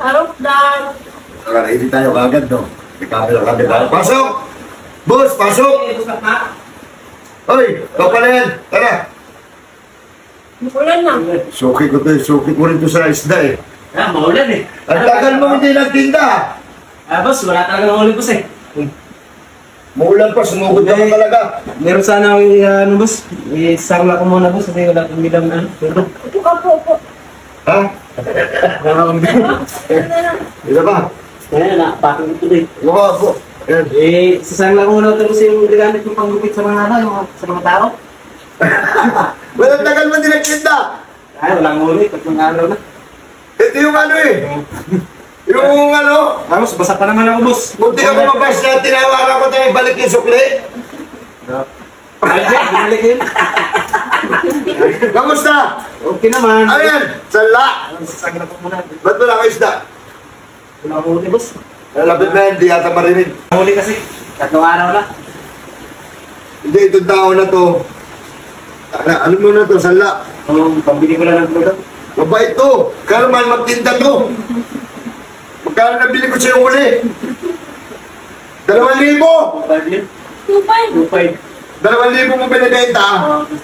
Harap dan. Hindi tayo kagad, no? May camera kagad tayo. Pasok! Boss, pasok! Hoy, ikaw pala yan. Tara. Maulan na. Suki ko to, suki ko rin to sa isda eh. Ah, maulan eh. Ang tagal mo hindi nagtinda. Boss, wala talaga ng uli, boss eh. Maulan pa, sumugod ka mo talaga. Meron sana ako boss. Isarla ko muna, boss, kasi wala akong bilang pero. Upo ka po, upo. Ha? Wala akong bilang. Ito ba? Kaya na, pakong ito eh. Mukha po. Yan. Sasangla ko muna tapos yung gamit yung panggupit sa mga sa mga tao. Walang tagal mo hindi nagtinda. Ay, walang uli, tatlong araw na. Ito yung ano eh. Yung ano. Boss, basa pa naman ako, boss. Munti ako mabas na tinawaran ko tayo balik yung sukli. Ay, binalik yun. Kamusta? Okay naman. Ayan, sala. Sasangla ko muna. Ba't wala ka isda? Wala akong uli, boss. Lapit na, hindi yata marinig. Uli kasi, tatlong araw na. Hindi, itong tao na to. Ano mo na to, sala? Pambili ko na ng product. Mabait to. Kaya naman magtinda to. Magkano nabili ko sa'yo uli? 2,000! 2.5. 2,000 mo pinagkaita.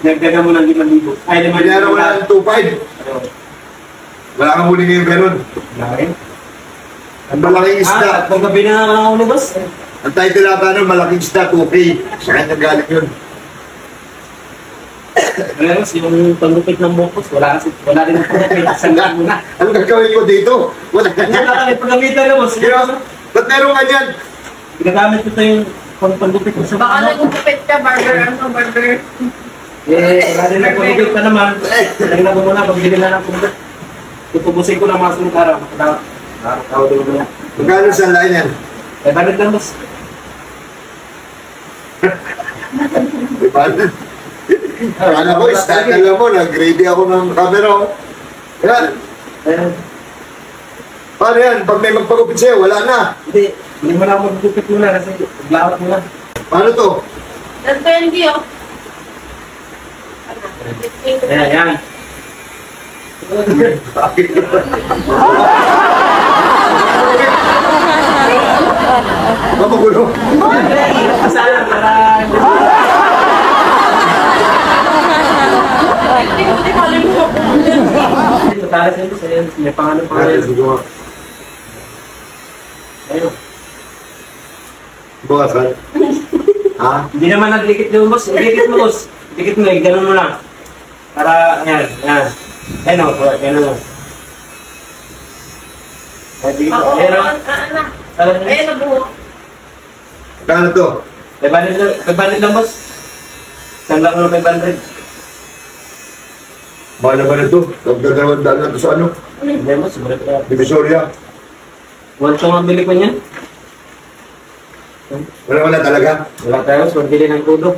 Nagdaga mo ng 5,000. Ay, 5,000. Mayroon mo na ng 2,500. Wala kang huli ngayon ganun. Ang malaking isda. Paggabi na nga ng uli, boss. Ang title nata nun, malaking isda, 2K. Sa kanya galing yun. Pero yung panggupit ng bukos, wala rin ang panggupit. Sanggaan mo na. Ano gagawin ko dito? Wala ka Wala kami paggamitan na, boss. Ba't meron ka dyan? Ginagamit ko ito yung panggupit ko sa Baka nagugupit ka, burger, ano, burger. wala rin ang panggupit pa naman. Lagyan ko muna, pagbili na ng panggupit. Ipubusin ko na mga sunod araw. Araw doon na. Magkano sa line yan? Eh, bakit lang, boss? Di ba? Ano ko, start na lang mo, nag-ready ako ng camera. Yan. Paano yan? Pag may magpagupit sa'yo, wala na. Hindi mo na ako magpupit muna kasi maglawat mo na. Paano to? That's 20, oh. Ayan. Mapagulo. Kasama para... Hindi ko alam ko. Tatalas yun sa yan. May pangalan. Ayun. Bukasan. Ha? Hindi naman nagdikit yung boss. Dikit mo, boss. Dikit mo, ganun mo lang. Para, yan. Ayun o, ganun o. Ayun, nabuo. Kano to? 500 lang, boss. Saan lang ko ng 500? Mahal naman ito. Nagdadalawan na ito sa ano? Hindi, boss. Divisoria. Once yung mabili ko niyan. Wala talaga. Wala tayo, boss. Magbili ng krudo.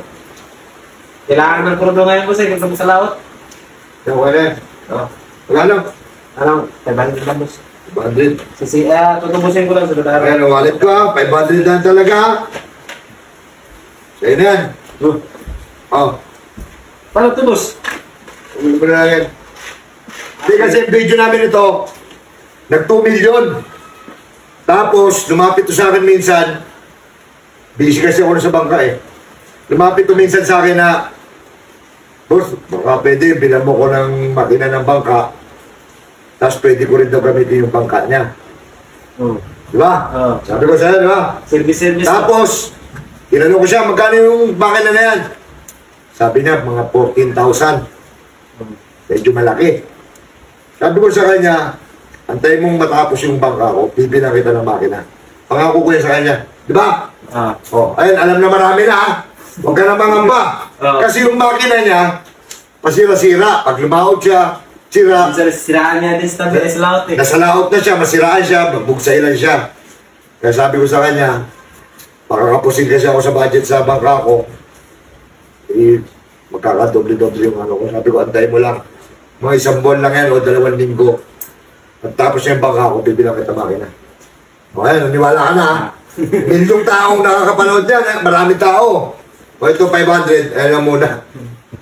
Kailangan ng krudo ngayon, boss. Kasi sa lawat. Yan, wala. Wala lang. Ano? 500 lang, boss. 500. Tutubusin ko lang sa dodara. Ayan, wallet ko ha. 500 lang talaga. Sa'yo na yan. Paano ito, boss? Uwi mo na yan. Hindi kasi yung video namin ito, nag 2 million. Tapos, lumapit to sa akin minsan, busy kasi ako na sa bangka eh. Lumapit to minsan sa akin na, boss, baka pwede, bilang mo ko ng makina ng bangka, tapos pwede ko rin daw gamitin yung bangka niya. Di ba? Sabi ko sa'yo, di ba? Service. Tapos, tinanong ko siya, magkano yung makina na yan? Sabi niya, mga 14,000. Medyo malaki. Sabi ko sa kanya, antay mong matapos yung bangka ko, bibilang kita ng makina. Pangako ko yan sa kanya. Di ba? Ayun, alam na marami na ha. Huwag ka na mangamba. Kasi yung makina niya, pasira-sira. Pag lumahod siya, sira. Siraan niya din sa laot eh. Nasa laot na siya, masiraan siya, magbugsailan siya. Kaya sabi ko sa kanya, makakapusin kasi ako sa budget sa bangka ko. Magkakadoble-doble yung ano ko. Sabi ko, antay mo lang. Mga 1 buwan lang yan o 2 linggo. At tapos yung bangka ko, bibilang kita makina. O ayan, naniwala ka na ha. Milyong taong nakakapanood yan. Maraming tao. O ito 500, ayan lang muna.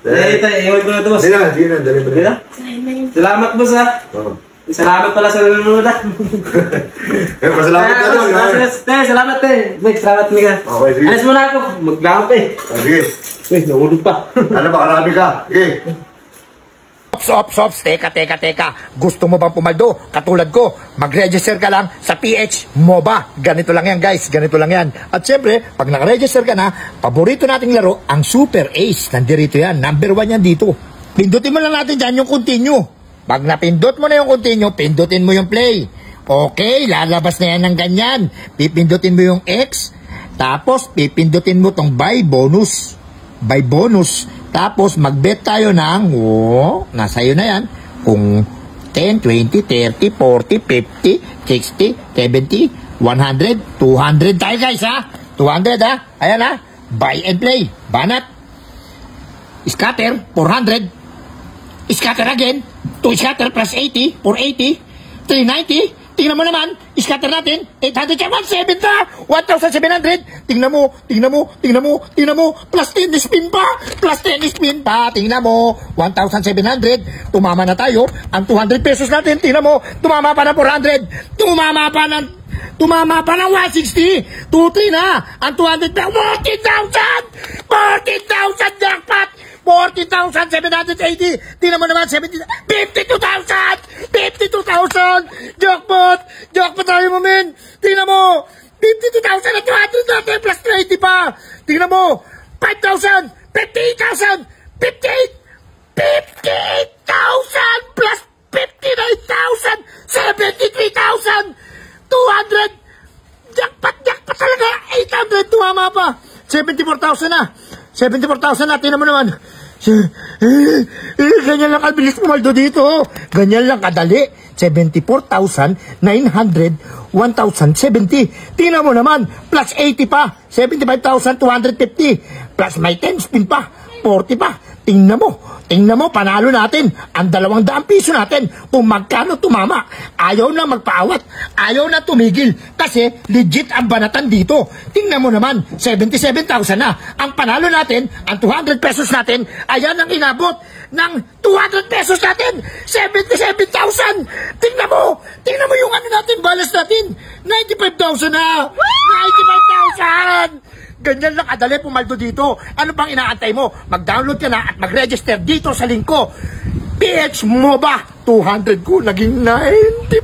Ito, iwan ko na ito, boss. Sige na, dali mo na. Salamat, boss ha. Salamat pala sa nanonood. Pasalamat ka doon. Salamat Next, salamat Mika. Okay, sige. Alis muna ako. Maglamap Sige. Nahulog pa. Ano ba, karami ka? Sige. Ops, teka. Gusto mo bang pumaldo? Katulad ko, mag-register ka lang sa PH MOBA. Ganito lang yan, guys. Ganito lang yan. At syempre, pag naka-register ka na, paborito nating laro, ang Super Ace. Nandito yan. Number 1 yan dito. Pindutin mo lang natin dyan yung continue. Pag napindot mo na yung continue, pindutin mo yung play. Okay, lalabas na yan ng ganyan. Pipindutin mo yung X. Tapos, pipindutin mo tong buy bonus. Tapos, mag-bet tayo ng, nasa iyo na yan, kung 10, 20, 30, 40, 50, 60, 70, 100, 200 tayo guys ha. 200 ha. Ayan ha. Buy and play. Banat. Scatter, 400. Scatter again. 2 scatter plus 80, 480, 390. Tingnan mo naman, scatter natin, 800, 1,700, 1,700. Tingnan mo, plus 10 spin pa, tingnan mo, 1,700, tumama na tayo, ang 200 pesos natin, tingnan mo, tumama pa ng 400, tumama pa ng 160, 2,3 na, ang 200 na, 40,000 jackpot, 40,780. Tingnan mo naman, 52,000! Jackpot tayo mo, men! Tingnan mo! 52,000 at 200 natin plus 30 pa! Tingnan mo! 5,000! 58,000! 58,000 plus 59,000! 73,000! 200! Jackpot talaga! 800! Tumama pa! 74,000 na! 74,000 na! Tingnan mo naman! Ganyan lang kabilis pumaldo dito. Ganyan lang kadali. 74,900, 1,070. Tingnan mo naman, plus 80 pa. 75,250. Plus may 10 spin pa. 40 pa. Tingnan mo, panalo natin ang 200 piso natin kung magkano tumama. Ayaw na magpaawat, ayaw na tumigil kasi legit ang banatan dito. Tingnan mo naman, 77,000 na. Ang panalo natin, ang 200 pesos natin, ayan ang inabot ng 200 pesos natin, 77,000. Tingnan mo yung ano natin, balas natin, 95,000 na. 95,000. Ganyan lang kadali pumaldo dito. Ano pang inaantay mo? Mag-download ka na at mag-register dito sa link ko. PH MOBA 200 ko naging 95,000.